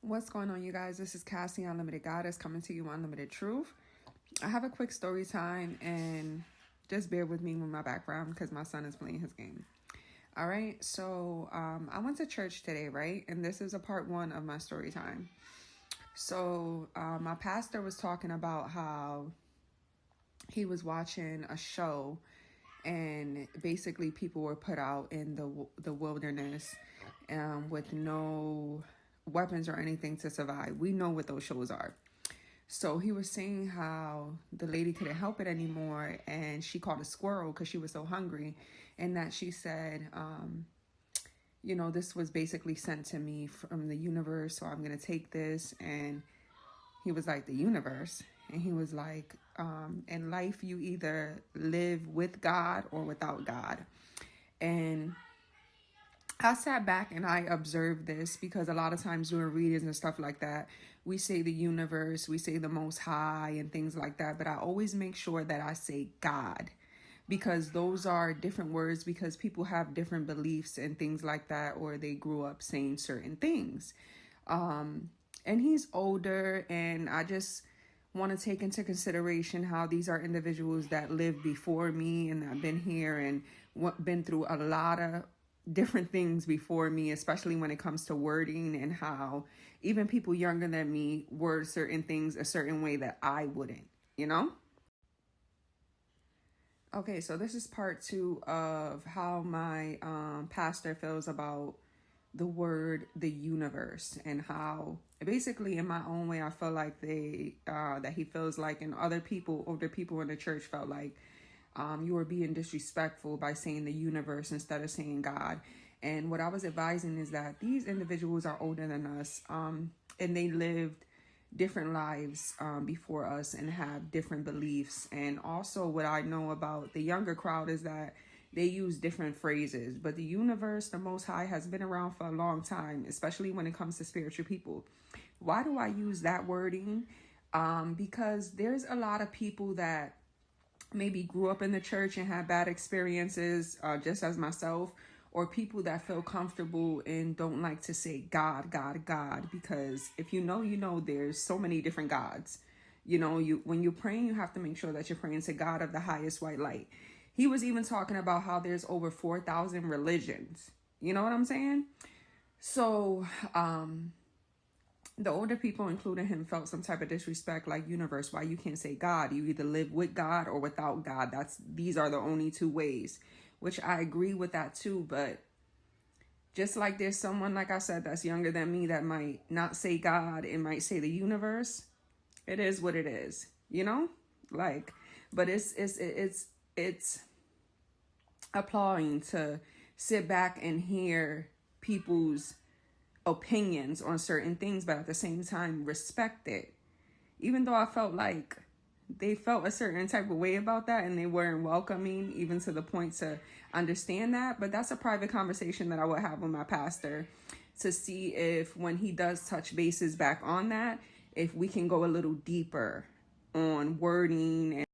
What's going on, you guys? This is Cassie, Unlimited Goddess, coming to you Unlimited Truth. I have a quick story time, and just bear with me with my background because my son is playing his game. All right, so I went to church today, right? And this is a part one of my story time. So my pastor was talking about how he was watching a show, and basically people were put out in the wilderness with no weapons or anything to survive. We know what those shows are. So he was saying how the lady couldn't help it anymore, and she caught a squirrel because she was so hungry, and that she said, this was basically sent to me from the universe, so I'm gonna take this. And he was like, the universe? And he was like, in life you either live with God or without God. And I sat back and I observed this, because a lot of times during readings and stuff like that, we say the universe, we say the Most High and things like that. But I always make sure that I say God, because those are different words, because people have different beliefs and things like that, or they grew up saying certain things. And he's older, and I just want to take into consideration how these are individuals that lived before me and have been here and been through a lot of different things before me, especially when it comes to wording, and how even people younger than me word certain things a certain way that I wouldn't, Okay, so this is part two of how my pastor feels about the word the universe, and how basically in my own way I feel like that he feels like, and older people in the church felt like you were being disrespectful by saying the universe instead of saying God. And what I was advising is that these individuals are older than us, and they lived different lives before us and have different beliefs. And also what I know about the younger crowd is that they use different phrases. But the universe, the Most High, has been around for a long time, especially when it comes to spiritual people. Why do I use that wording? Because there's a lot of people that maybe grew up in the church and had bad experiences, just as myself, or people that feel comfortable and don't like to say God, God, God, because if you know, there's so many different gods. When you're praying, you have to make sure that you're praying to God of the highest white light. He was even talking about how there's over 4,000 religions. You know what I'm saying? So, the older people, including him, felt some type of disrespect, like, universe, why you can't say God? You either live with God or without God. These are the only two ways, which I agree with that too. But just like there's someone, like I said, that's younger than me that might not say God and might say the universe, it is what it is, but it's appalling to sit back and hear people's opinions on certain things, but at the same time respect it. Even though I felt like they felt a certain type of way about that, and they weren't welcoming even to the point to understand that. But that's a private conversation that I would have with my pastor, to see if, when he does touch bases back on that, if we can go a little deeper on wording